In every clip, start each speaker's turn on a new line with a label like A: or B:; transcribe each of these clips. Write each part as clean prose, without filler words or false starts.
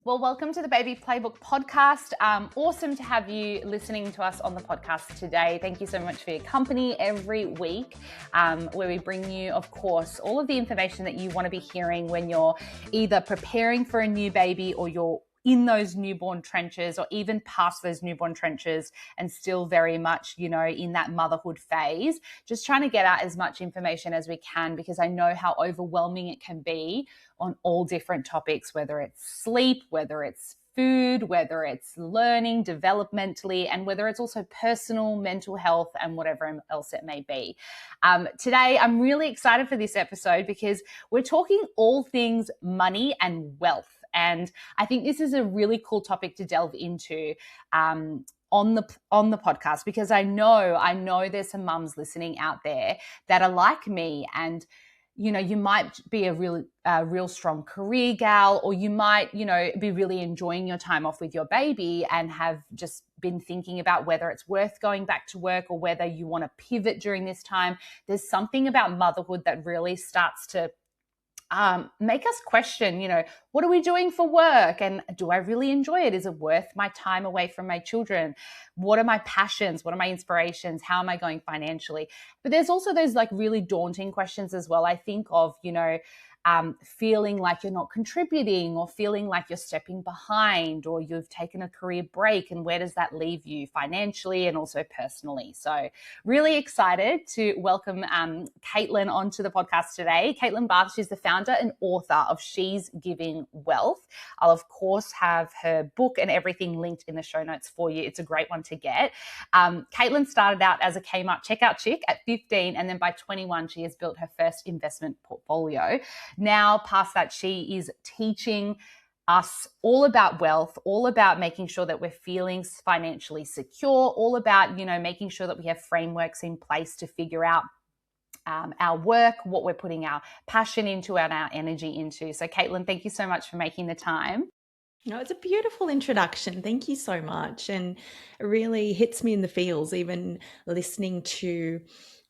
A: Well, welcome to the Baby Playbook Podcast. Awesome to have you listening to us on the podcast today. Thank you so much for your company every week, where we bring you, of course, all of the information that you want to be hearing when you're either preparing for a new baby or you're in those newborn trenches or even past those newborn trenches and still very much, in that motherhood phase. Just trying to get out as much information as we can, because I know how overwhelming it can be on all different topics, whether it's sleep, whether it's food, whether it's learning developmentally, and whether it's also personal, mental health, and whatever else it may be. Today, I'm really excited for this episode because we're talking all things money and wealth. And I think this is a really cool topic to delve into on the podcast, because I know there's some mums listening out there that are like me, and you might be a real strong career gal, or you might, be really enjoying your time off with your baby and have just been thinking about whether it's worth going back to work or whether you want to pivot during this time. There's something about motherhood that really starts to make us question, what are we doing for work? And do I really enjoy it? Is it worth my time away from my children? What are my passions? What are my inspirations? How am I going financially? But there's also those really daunting questions as well. I think of, feeling like you're not contributing, or feeling like you're stepping behind, or you've taken a career break, and where does that leave you financially and also personally? So really excited to welcome Caitlin onto the podcast today. Caitlin Barth, she's the founder and author of She's Giving Wealth. I'll of course have her book and everything linked in the show notes for you. It's a great one to get. Caitlin started out as a Kmart checkout chick at 15, and then by 21 she has built her first investment portfolio. Now, past that, she is teaching us all about wealth, all about making sure that we're feeling financially secure, all about, making sure that we have frameworks in place to figure out our work, what we're putting our passion into and our energy into. So, Caitlin, thank you so much for making the time.
B: No, it's a beautiful introduction. Thank you so much. And it really hits me in the feels, even listening to,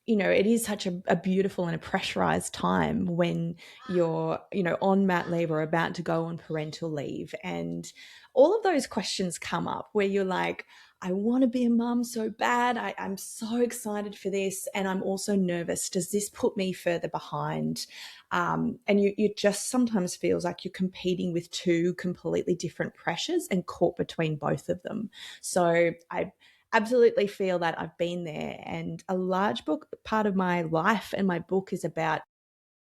B: it is such a beautiful and a pressurized time when you're, on mat leave or about to go on parental leave. And all of those questions come up where you're like, I want to be a mum so bad. I'm so excited for this. And I'm also nervous. Does this put me further behind? And you just sometimes feels like you're competing with two completely different pressures and caught between both of them. So I absolutely feel that I've been there. And a large part of my life and my book is about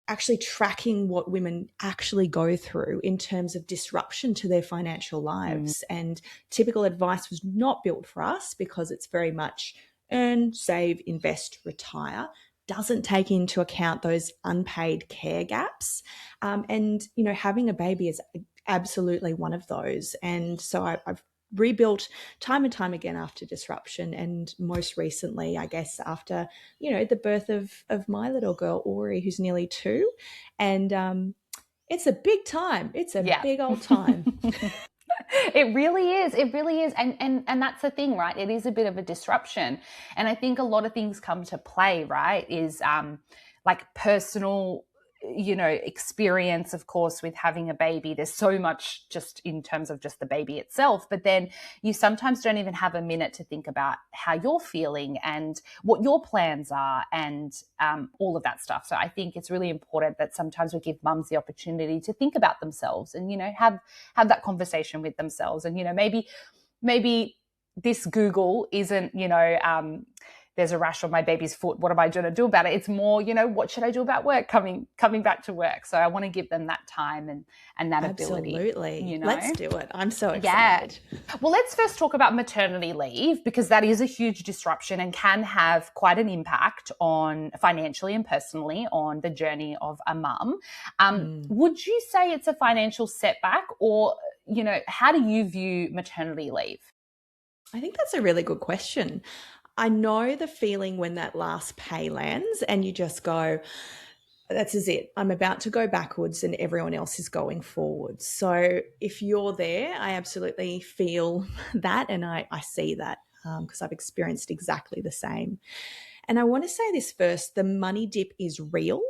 B: actually tracking what women actually go through in terms of disruption to their financial lives. And typical advice was not built for us, because it's very much earn, save, invest, retire. Doesn't take into account those unpaid care gaps. And, having a baby is absolutely one of those. And so I've rebuilt time and time again after disruption, and most recently, I guess, after, the birth of my little girl, Ori, who's nearly 2. And it's a big time. It's a big old time.
A: It really is. It really is. And that's the thing, right? It is a bit of a disruption. And I think a lot of things come to play, right? Is personal, experience, of course, with having a baby. There's so much just in terms of just the baby itself, but then you sometimes don't even have a minute to think about how you're feeling and what your plans are and all of that stuff. So I think it's really important that sometimes we give mums the opportunity to think about themselves and, have that conversation with themselves. And, maybe this Google isn't, there's a rash on my baby's foot. What am I going to do about it? It's more, what should I do about work coming back to work? So I want to give them that time and that ability.
B: Absolutely. Let's do it. I'm so excited.
A: Yeah. Well, let's first talk about maternity leave, because that is a huge disruption and can have quite an impact on financially and personally on the journey of a mum. Would you say it's a financial setback, or, how do you view maternity leave?
B: I think that's a really good question. I know the feeling when that last pay lands and you just go, that's it. I'm about to go backwards and everyone else is going forwards. So if you're there, I absolutely feel that, and I see that because I've experienced exactly the same. And I want to say this first, the money dip is real.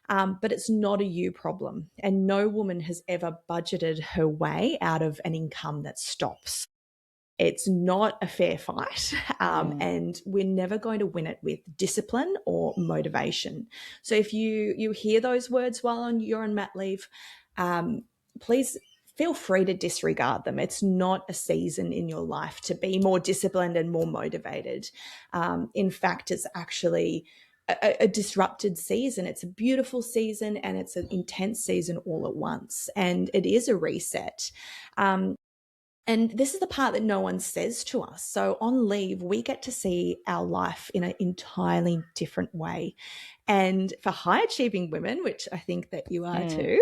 B: But it's not a you problem. And no woman has ever budgeted her way out of an income that stops. It's not a fair fight, and we're never going to win it with discipline or motivation. So if you hear those words while you're on mat leave, please feel free to disregard them. It's not a season in your life to be more disciplined and more motivated. In fact, it's actually a disrupted season. It's a beautiful season, and it's an intense season all at once. And it is a reset. And this is the part that no one says to us. So on leave, we get to see our life in an entirely different way. And for high achieving women, which I think that you are too,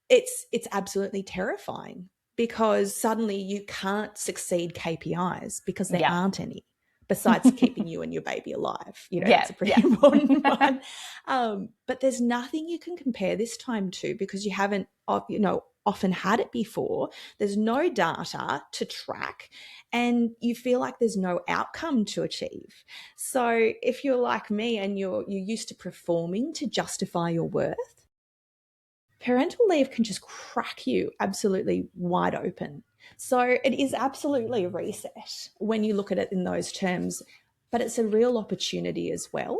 B: it's absolutely terrifying, because suddenly you can't succeed KPIs because there aren't any, besides keeping you and your baby alive. It's a pretty important one. But there's nothing you can compare this time to, because you haven't, often had it before. There's no data to track, and you feel like there's no outcome to achieve. So if you're like me and you're used to performing to justify your worth, parental leave can just crack you absolutely wide open. So it is absolutely a reset when you look at it in those terms, but it's a real opportunity as well.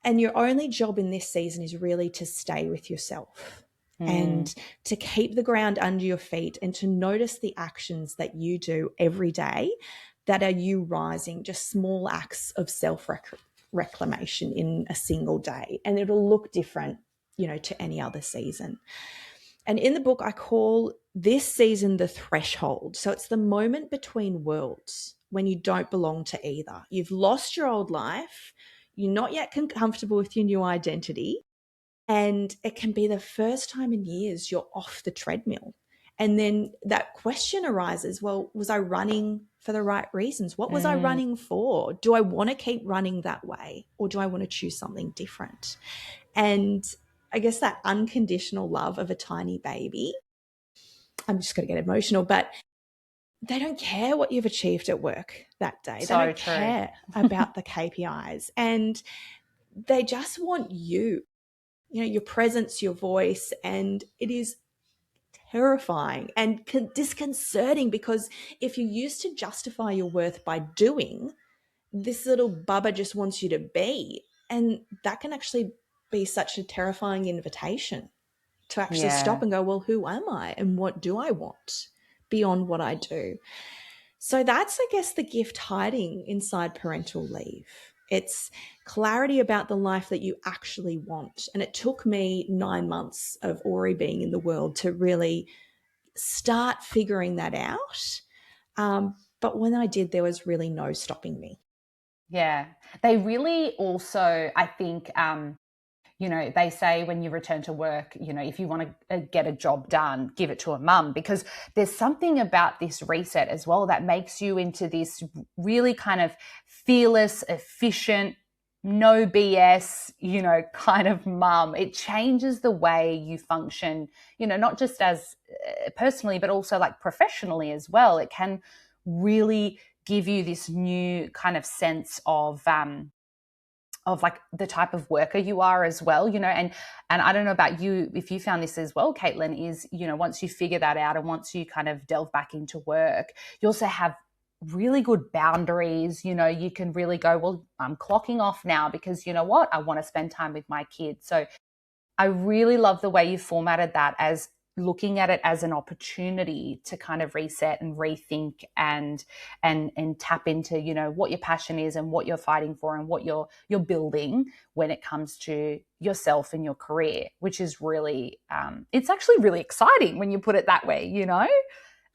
B: And your only job in this season is really to stay with yourself and to keep the ground under your feet, and to notice the actions that you do every day that are you rising, just small acts of self-reclamation in a single day. And it'll look different, to any other season. And in the book, I call this season the threshold. So it's the moment between worlds when you don't belong to either. You've lost your old life. You're not yet comfortable with your new identity. And it can be the first time in years you're off the treadmill. And then that question arises, well, was I running for the right reasons? What was I running for? Do I want to keep running that way, or do I want to choose something different? And I guess that unconditional love of a tiny baby, I'm just going to get emotional, but they don't care what you've achieved at work that day.
A: So
B: they don't
A: true.
B: care about the KPIs, and they just want you. Your presence, your voice, and it is terrifying and disconcerting, because if you used to justify your worth by doing, this little bubba just wants you to be, and that can actually be such a terrifying invitation to actually stop and go, well, who am I and what do I want beyond what I do? So that's, I guess, the gift hiding inside parental leave. It's clarity about the life that you actually want. And it took me 9 months of Ori being in the world to really start figuring that out. But when I did, there was really no stopping me.
A: Yeah. They really also, I think, they say when you return to work, if you want to get a job done, give it to a mum, because there's something about this reset as well that makes you into this really kind of fearless, efficient, no BS, kind of mum. It changes the way you function, not just as personally, but also like professionally as well. It can really give you this new kind of sense of like the type of worker you are as well, and I don't know about you, if you found this as well, Caitlin, is, once you figure that out and once you kind of delve back into work, you also have really good boundaries. You can really go, well, I'm clocking off now because what? I want to spend time with my kids. So I really love the way you formatted that as looking at it as an opportunity to kind of reset and rethink and tap into, what your passion is and what you're fighting for and what you're building when it comes to yourself and your career, which is really, it's actually really exciting when you put it that way,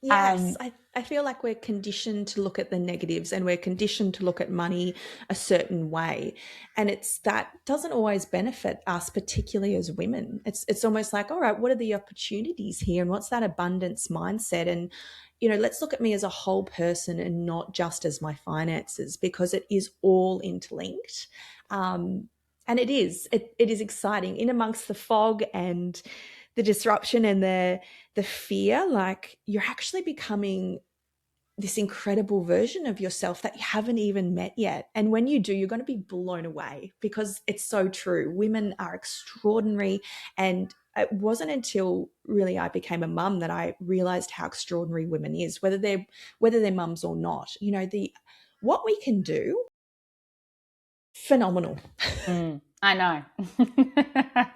B: Yes, I feel like we're conditioned to look at the negatives, and we're conditioned to look at money a certain way. And that doesn't always benefit us, particularly as women. It's almost like, all right, what are the opportunities here? And what's that abundance mindset? And, let's look at me as a whole person and not just as my finances, because it is all interlinked. And it is exciting in amongst the fog and the disruption and the fear. Like, you're actually becoming this incredible version of yourself that you haven't even met yet. And when you do, you're going to be blown away, because it's so true. Women are extraordinary. And it wasn't until really I became a mum that I realized how extraordinary women is, whether they're mums or not. You know, what we can do, phenomenal.
A: I know.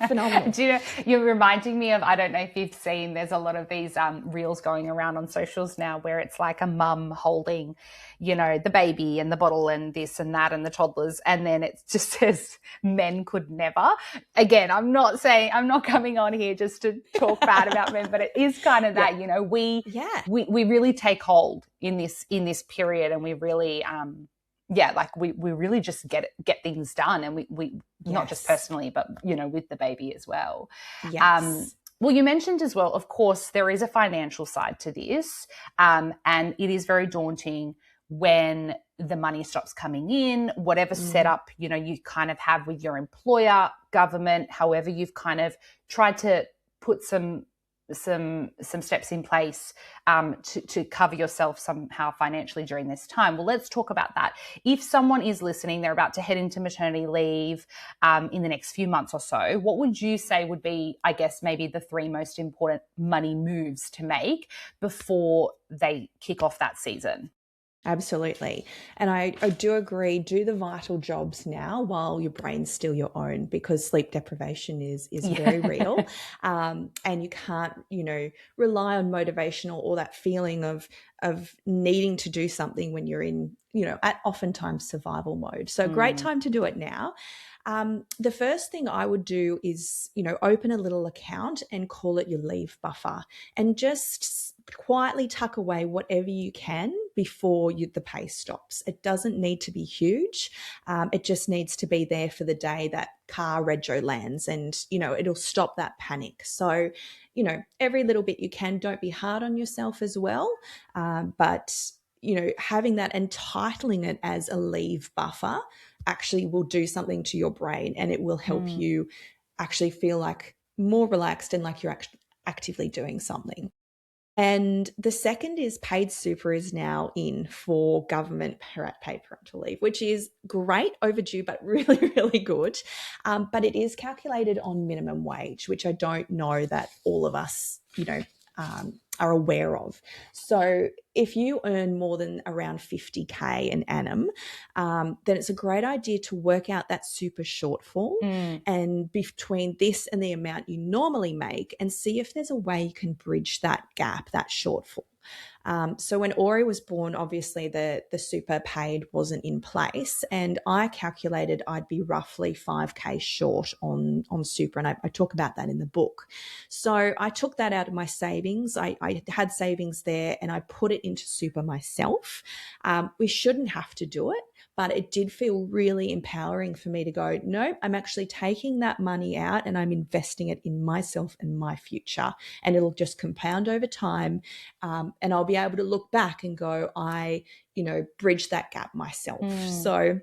B: Phenomenal.
A: Do you know, you're reminding me of, I don't know if you've seen, there's a lot of these reels going around on socials now where it's like a mum holding, you know, the baby and the bottle and this and that and the toddlers. And then it just says men could never. Again, I'm not coming on here just to talk bad about men, but it is kind of that, you know, we really take hold in this period, and we really, like we really just get things done, and we not just personally, but, you know, with the baby as well.
B: Yes.
A: Well, you mentioned as well, of course, there is a financial side to this, and it is very daunting when the money stops coming in, whatever setup, you know, you kind of have with your employer, government, however you've kind of tried to put some steps in place to cover yourself somehow financially during this time. Well, let's talk about that. If someone is listening, they're about to head into maternity leave in the next few months or so, what would you say would be, I guess, maybe the 3 most important money moves to make before they kick off that season?
B: Absolutely. And I do agree, do the vital jobs now while your brain's still your own, because sleep deprivation is very real. And you can't, you know, rely on motivational or that feeling of needing to do something when you're in, you know, at oftentimes survival mode. So great time to do it now. The first thing I would do is, you know, open a little account and call it your leave buffer, and just quietly tuck away whatever you can before the pay stops. It doesn't need to be huge. It just needs to be there for the day that car rego lands, and, you know, it'll stop that panic. So, you know, every little bit you can, don't be hard on yourself as well. But, you know, having that and titling it as a leave buffer actually will do something to your brain, and it will help you actually feel like more relaxed and like you're actively doing something. And the second is paid super is now in for government paid parental leave, which is great, overdue, but really, really good. But it is calculated on minimum wage, which I don't know that all of us, you know, are aware of. So if you earn more than around 50K an annum, then it's a great idea to work out that super shortfall and between this and the amount you normally make, and see if there's a way you can bridge that gap, that shortfall. So when Ori was born, obviously the super paid wasn't in place, and I calculated I'd be roughly 5K short on super, and I talk about that in the book. So I took that out of my savings. I had savings there, and I put it into super myself. We shouldn't have to do it, but it did feel really empowering for me to go, no, I'm actually taking that money out and I'm investing it in myself and my future, and it'll just compound over time. And I'll be able to look back and go, I, you know, bridge that gap myself. So,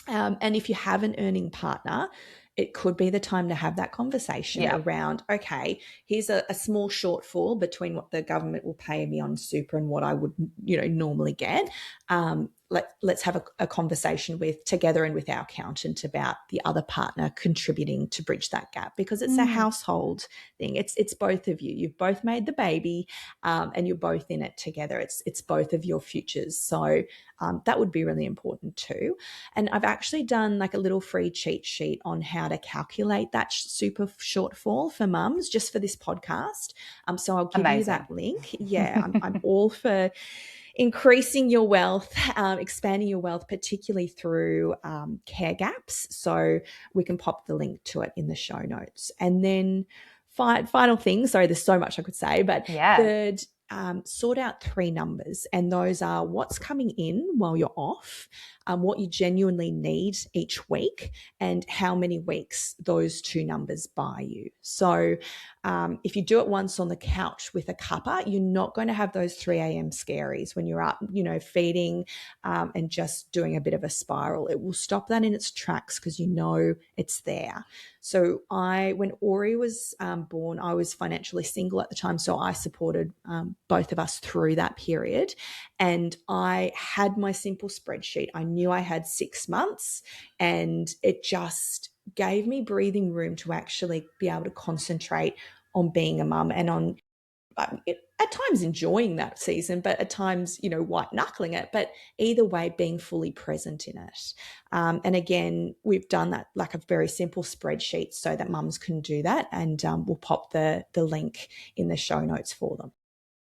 B: and if you have an earning partner, it could be the time to have that conversation around, okay, here's a small shortfall between what the government will pay me on super and what I would, you know, normally get. Let's have a conversation together and with our accountant about the other partner contributing to bridge that gap, because it's a household thing. It's both of you. You've both made the baby, and you're both in it together. It's both of your futures. So that would be really important too. And I've actually done like a little free cheat sheet on how to calculate that super shortfall for mums, just for this podcast. So I'll give you that link. Yeah, I'm all for increasing your wealth, expanding your wealth, particularly through care gaps. So we can pop the link to it in the show notes. And then final thing, sorry, there's so much I could say, but third, sort out 3 numbers, and those are what's coming in while you're off, what you genuinely need each week, and how many weeks those 2 numbers buy you. So if you do it once on the couch with a cuppa, you're not going to have those 3 a.m. scaries when you're up, feeding and just doing a bit of a spiral. It will stop that in its tracks because it's there. So when Ori was born, I was financially single at the time, so I supported both of us through that period. And I had my simple spreadsheet. I knew I had 6 months, and it just gave me breathing room to actually be able to concentrate on being a mum and on at times enjoying that season, but at times, white knuckling it, but either way, being fully present in it. And again, we've done that like a very simple spreadsheet so that mums can do that. And we'll pop the link in the show notes for them.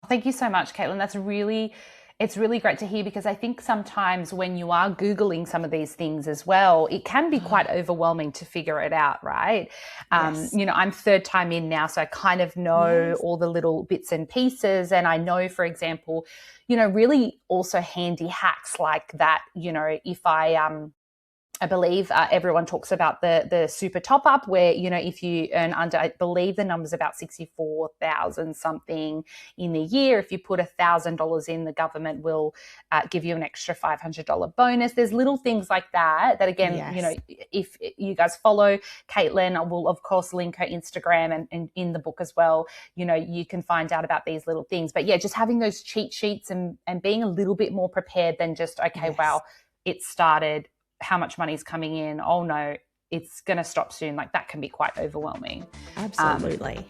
A: Thank you so much, Caitlin. It's really great to hear, because I think sometimes when you are Googling some of these things as well, it can be quite overwhelming to figure it out, right?
B: Yes.
A: I'm third time in now, so I kind of know all the little bits and pieces. And I know, for example, really also handy hacks like that, if I believe everyone talks about the super top up where, if you earn under, I believe the number's about 64,000 something in a year. If you put $1,000 in, the government will give you an extra $500 bonus. There's little things like that again, if you guys follow Caitlin, I will of course link her Instagram and in the book as well, you can find out about these little things. But yeah, just having those cheat sheets and being a little bit more prepared than just, wow, it started, how much money is coming in, oh no, it's going to stop soon. Like that can be quite overwhelming.
B: Absolutely.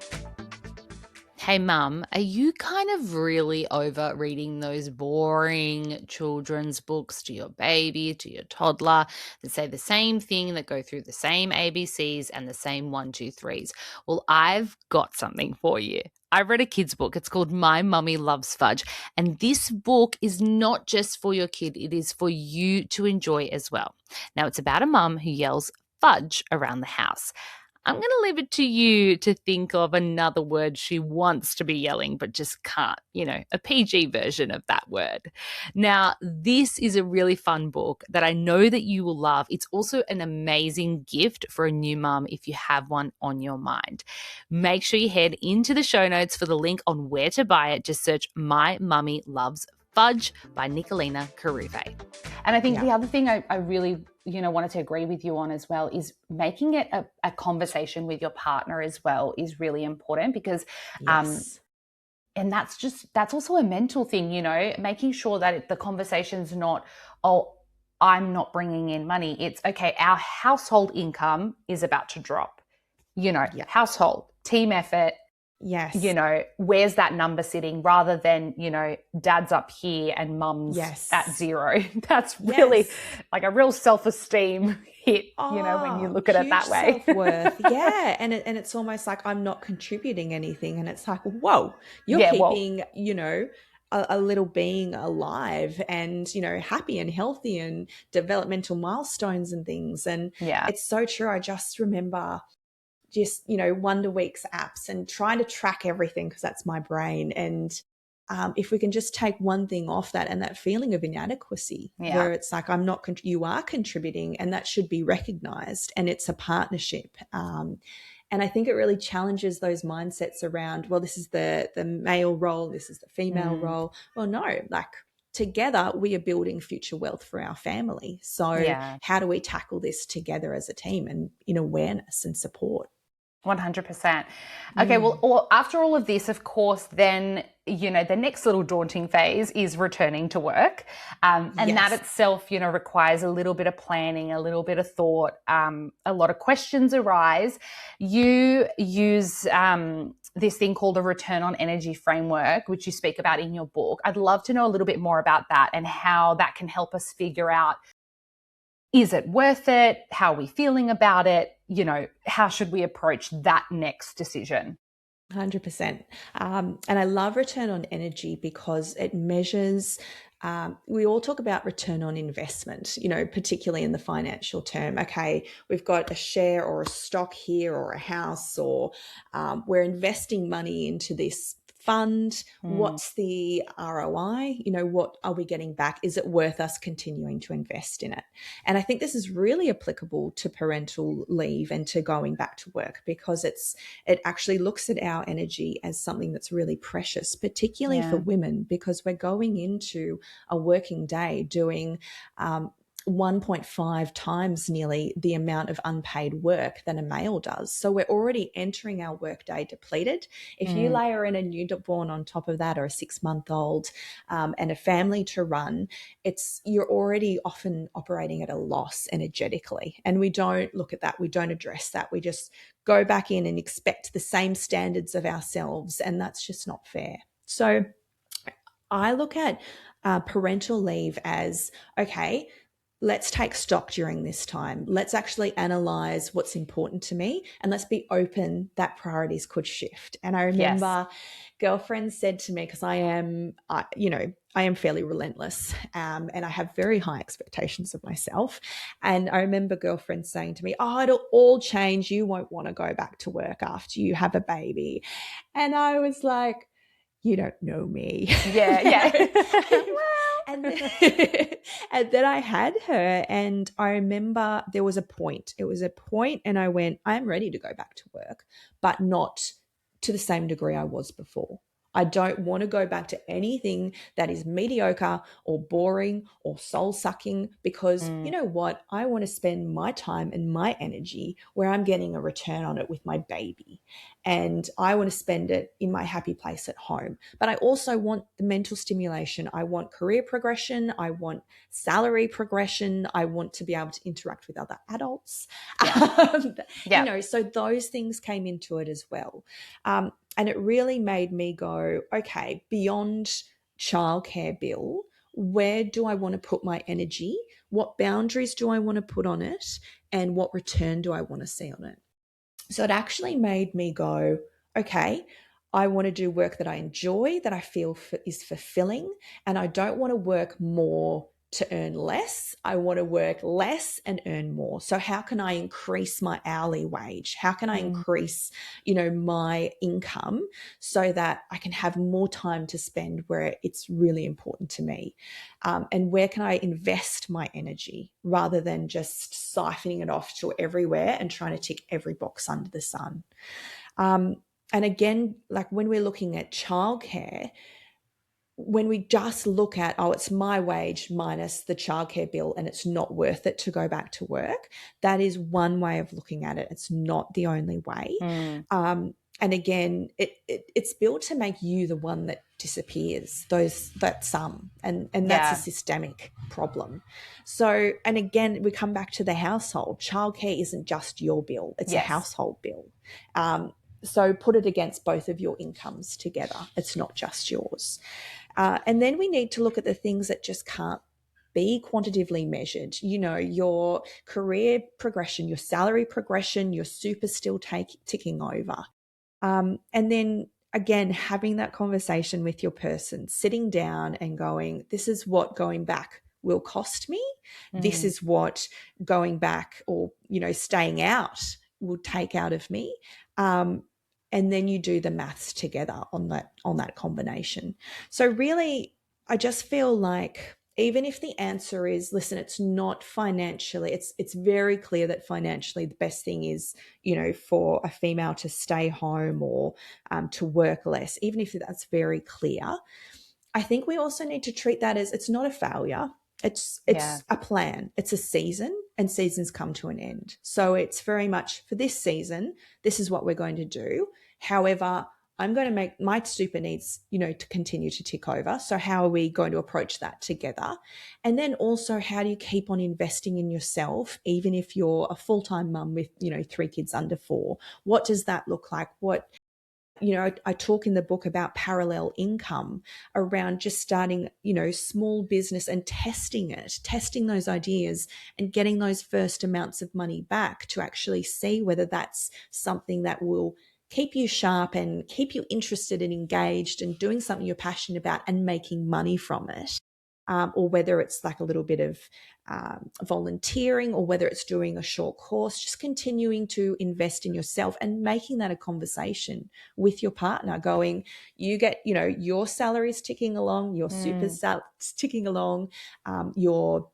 C: Hey mum, are you kind of really over reading those boring children's books to your baby, to your toddler, that say the same thing, that go through the same ABCs and the same 1, 2, 3s? Well, I've got something for you. I read a kid's book. It's called My Mummy Loves Fudge. And this book is not just for your kid. It is for you to enjoy as well. Now, it's about a mum who yells fudge around the house. I'm going to leave it to you to think of another word she wants to be yelling but just can't, a PG version of that word. Now, this is a really fun book that I know that you will love. It's also an amazing gift for a new mum if you have one on your mind. Make sure you head into the show notes for the link on where to buy it. Just search My Mummy Loves Fudge by Nikolina Karuve.
A: And I think the other thing I really wanted to agree with you on as well is making it a conversation with your partner as well is really important, because and that's also a mental thing, making sure that the conversation's not, oh, I'm not bringing in money. It's okay, our household income is about to drop, household, team effort.
B: Yes.
A: Where's that number sitting, rather than, dad's up here and mum's at zero. That's really like a real self-esteem hit, when you look at it that way.
B: Self-worth. Yeah. And it's almost like I'm not contributing anything. And it's like, whoa, you're keeping, a little being alive and, happy and healthy and developmental milestones and things. And it's so true. I just remember Wonder Week's apps and trying to track everything, because that's my brain. And if we can just take one thing off that, and that feeling of inadequacy where it's like, you are contributing, and that should be recognized, and it's a partnership. And I think it really challenges those mindsets around, well, this is the male role, this is the female role. Well, no, like together we are building future wealth for our family. So how do we tackle this together as a team and in awareness and support?
A: 100%. Okay, well, after all of this, of course, then, the next little daunting phase is returning to work. And that itself, requires a little bit of planning, a little bit of thought. A lot of questions arise. You use this thing called a return on energy framework, which you speak about in your book. I'd love to know a little bit more about that and how that can help us figure out, is it worth it? How are we feeling about it? How should we approach that next decision?
B: 100%. And I love return on energy because it measures, we all talk about return on investment, particularly in the financial term. Okay, we've got a share or a stock here or a house, or we're investing money into this fund? What's the ROI? What are we getting back? Is it worth us continuing to invest in it? And I think this is really applicable to parental leave and to going back to work, because it actually looks at our energy as something that's really precious, particularly for women, because we're going into a working day doing 1.5 times nearly the amount of unpaid work than a male does. So we're already entering our workday depleted. If you layer in a newborn on top of that, or a 6-month-old, and a family to run, you're already often operating at a loss energetically. And we don't look at that. We don't address that. We just go back in and expect the same standards of ourselves. And that's just not fair. So I look at parental leave as, okay, let's take stock during this time. Let's actually analyze what's important to me, and let's be open that priorities could shift. And I remember girlfriends said to me, because I am fairly relentless, and I have very high expectations of myself. And I remember girlfriends saying to me, "Oh, it'll all change. You won't want to go back to work after you have a baby." And I was like, you don't know me.
A: Yeah.
B: And then I had her, and I remember there was a point. It was a point, and I went, I'm ready to go back to work, but not to the same degree I was before. I don't want to go back to anything that is mediocre or boring or soul-sucking, because you know what? I want to spend my time and my energy where I'm getting a return on it with my baby. And I want to spend it in my happy place at home. But I also want the mental stimulation. I want career progression. I want salary progression. I want to be able to interact with other adults. So those things came into it as well. And it really made me go, okay, beyond childcare bill, where do I want to put my energy? What boundaries do I want to put on it? And what return do I want to see on it? So it actually made me go, okay, I want to do work that I enjoy, that I feel is fulfilling, and I don't want to work more to earn less. I want to work less and earn more. So how can I increase my hourly wage? How can I increase, my income so that I can have more time to spend where it's really important to me? And where can I invest my energy rather than just siphoning it off to everywhere and trying to tick every box under the sun? And again, like when we're looking at childcare, when we just look at, it's my wage minus the childcare bill and it's not worth it to go back to work, that is one way of looking at it. It's not the only way. And again, it's built to make you the one that disappears, that sum, and that's a systemic problem. So, and again, we come back to the household. Childcare isn't just your bill, it's a household bill. So put it against both of your incomes together. It's not just yours. And then we need to look at the things that just can't be quantitatively measured. Your career progression, your salary progression, your super still ticking over. And then again, having that conversation with your person, sitting down and going, this is what going back will cost me. This is what going back or, staying out will take out of me. And then you do the maths together on that combination. So really, I just feel like even if the answer is, listen, it's not financially, it's very clear that financially the best thing is, for a female to stay home or to work less, even if that's very clear. I think we also need to treat that as, it's not a failure. It's a plan. It's a season, and seasons come to an end. So it's very much, for this season, this is what we're going to do. However, I'm going to make my super needs, to continue to tick over. So how are we going to approach that together? And then also, how do you keep on investing in yourself, even if you're a full-time mum with, 3 kids under 4? What does that look like? I talk in the book about parallel income, around just starting, small business and testing those ideas and getting those first amounts of money back to actually see whether that's something that will keep you sharp and keep you interested and engaged and doing something you're passionate about and making money from it. or whether it's like a little bit of volunteering, or whether it's doing a short course, just continuing to invest in yourself and making that a conversation with your partner, going, you get, your salary is ticking along, your super is ticking along, your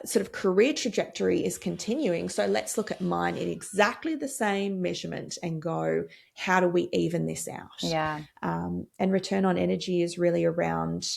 B: sort of career trajectory is continuing. So let's look at mine in exactly the same measurement and go, how do we even this out?
A: Yeah.
B: And return on energy is really around,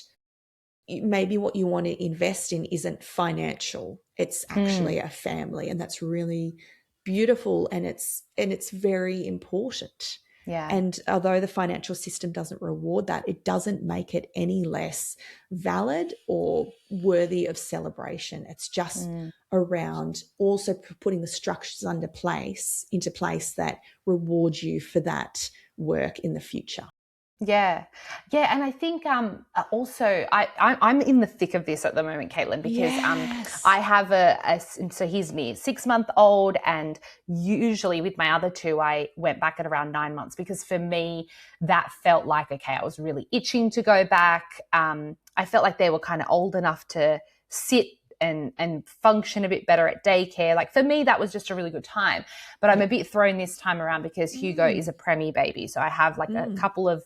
B: maybe what you want to invest in isn't financial, it's actually a family, and that's really beautiful, and it's very important.
A: Yeah.
B: And although the financial system doesn't reward that, it doesn't make it any less valid or worthy of celebration. It's just around also putting the structures into place that reward you for that work in the future.
A: Yeah. And I think also I'm in the thick of this at the moment, Caitlin, because I have so he's me 6-month-old, and usually with my other two I went back at around 9 months, because for me that felt like, okay, I was really itching to go back. I felt like they were kind of old enough to sit and function a bit better at daycare. Like for me, that was just a really good time. But I'm a bit thrown this time around because Hugo is a preemie baby. So I have like a couple of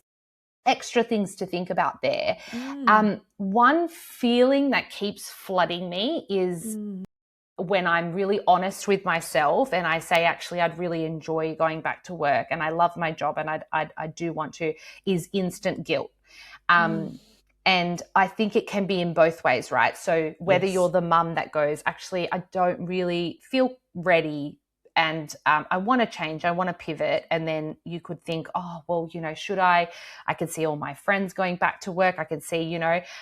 A: extra things to think about there. One feeling that keeps flooding me is when I'm really honest with myself and I say, actually, I'd really enjoy going back to work and I love my job and I do want to, is instant guilt. And I think it can be in both ways, right? So whether you're the mum that goes, actually, I don't really feel ready and I want to change, I want to pivot. And then you could think, oh, well, should I could see all my friends going back to work. I can see,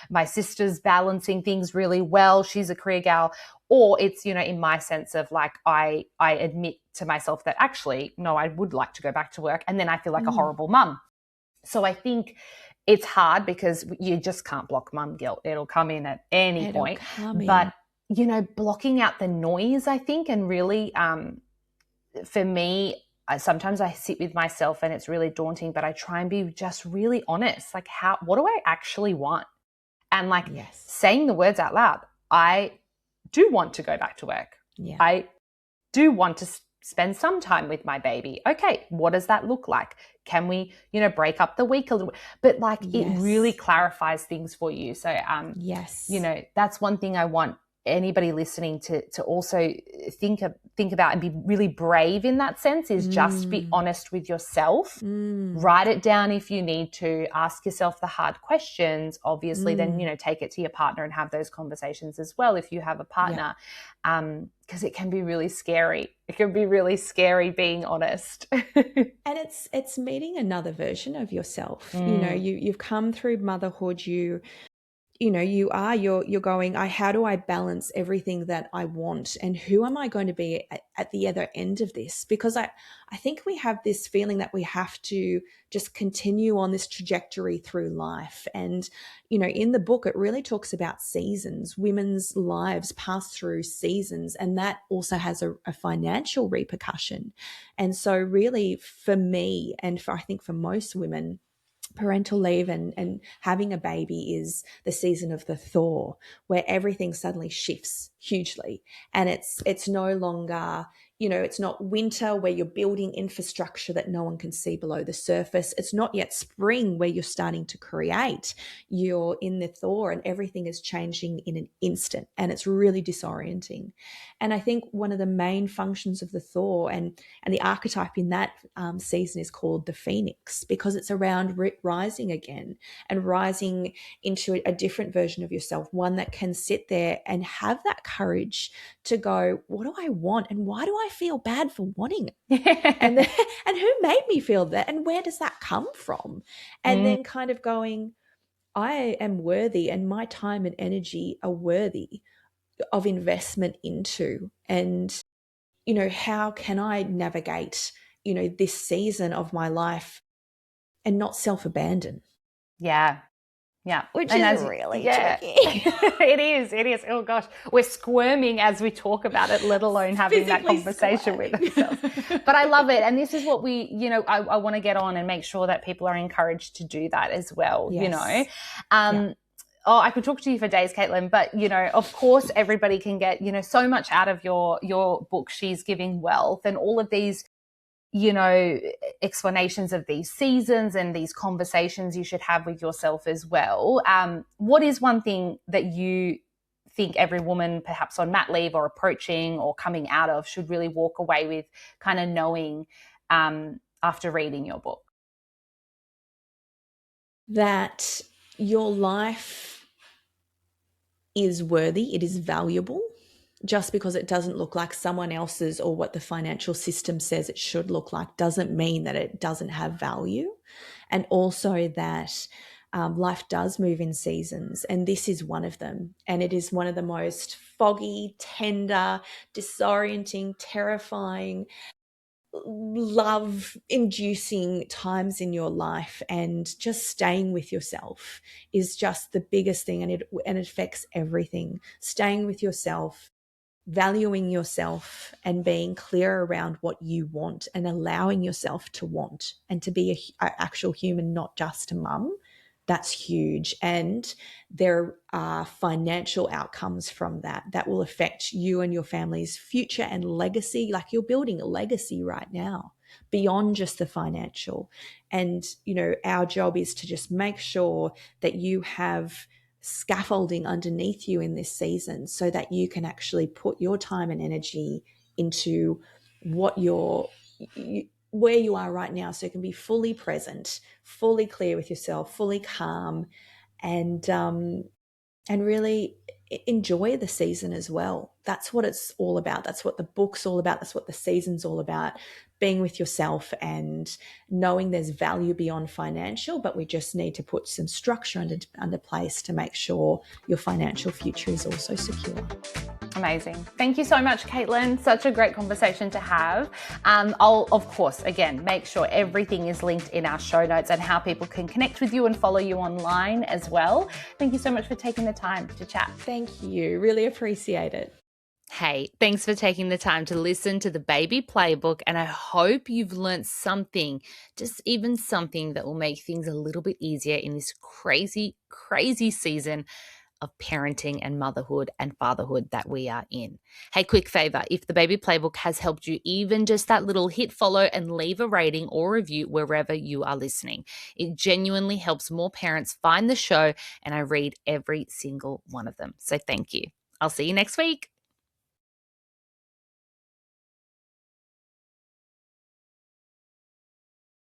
A: my sister's balancing things really well. She's a career gal. Or it's, in my sense of like, I admit to myself that actually, no, I would like to go back to work. And then I feel like a horrible mum. So I think it's hard because you just can't block mum guilt. It'll come in at any point. But, blocking out the noise, I think, and really, for me, sometimes I sit with myself and it's really daunting, but I try and be just really honest. Like, what do I actually want? And like saying the words out loud, I do want to go back to work. Yeah. I do want to spend some time with my baby. Okay, what does that look like? Can we, break up the week a little bit? But like it really clarifies things for you. So, that's one thing I want anybody listening to also think about and be really brave in that sense, is just be honest with yourself. Write it down if you need to. Ask yourself the hard questions. Obviously, then, take it to your partner and have those conversations as well if you have a partner. Because it can be really scary. It can be really scary being honest.
B: And it's meeting another version of yourself. You've come through motherhood, you're going, how do I balance everything that I want, and who am I going to be at the other end of this? Because I think we have this feeling that we have to just continue on this trajectory through life. And, in the book, it really talks about seasons. Women's lives pass through seasons, and that also has a financial repercussion. And so really for me, and I think for most women, parental leave and having a baby is the season of the thaw, where everything suddenly shifts hugely. And it's no longer, it's not winter where you're building infrastructure that no one can see below the surface. It's not yet spring where you're starting to create. You're in the thaw and everything is changing in an instant, and it's really disorienting. And I think one of the main functions of the thaw and the archetype in that season is called the phoenix, because it's around rising again and rising into a different version of yourself, one that can sit there and have that courage to go, what do I want, and why do I feel bad for wanting it? and who made me feel that, and where does that come from? And then kind of going, I am worthy, and my time and energy are worthy of investment into. And how can I navigate this season of my life and not self-abandon? Which is really tricky.
A: It is. Oh gosh, we're squirming as we talk about it, let alone having that conversation with ourselves. But I love it. And this is what we, I want to get on and make sure that people are encouraged to do that as well, I could talk to you for days, Caitlin, but, of course, everybody can get, so much out of your book, She's Giving Wealth, and all of these, explanations of these seasons and these conversations you should have with yourself as well. What is one thing that you think every woman, perhaps on mat leave or approaching or coming out of, should really walk away with kind of knowing after reading your book?
B: That your life is worthy, it is valuable. Just because it doesn't look like someone else's or what the financial system says it should look like doesn't mean that it doesn't have value. And also that life does move in seasons, and this is one of them. And it is one of the most foggy, tender, disorienting, terrifying, love-inducing times in your life, and just staying with yourself is just the biggest thing, and it affects everything. Staying with yourself, valuing yourself, and being clear around what you want, and allowing yourself to want and to be an actual human, not just a mum. That's huge. And there are financial outcomes from that will affect you and your family's future and legacy. Like, you're building a legacy right now beyond just the financial. And, our job is to just make sure that you have scaffolding underneath you in this season so that you can actually put your time and energy into what where you are right now, so you can be fully present, fully clear with yourself, fully calm, and really enjoy the season as well. That's what it's all about. That's what the book's all about. That's what the season's all about. Being with yourself and knowing there's value beyond financial, but we just need to put some structure under place to make sure your financial future is also secure.
A: Amazing. Thank you so much, Caitlin. Such a great conversation to have. I'll, of course, again, make sure everything is linked in our show notes and how people can connect with you and follow you online as well. Thank you so much for taking the time to chat.
B: Thank you. Really appreciate it.
C: Hey, thanks for taking the time to listen to the Baby Playbook, and I hope you've learned something, just even something that will make things a little bit easier in this crazy, crazy season of parenting and motherhood and fatherhood that we are in. Hey, quick favor, if the Baby Playbook has helped you, even just that little, hit follow and leave a rating or review wherever you are listening. It genuinely helps more parents find the show, and I read every single one of them. So thank you. I'll see you next week.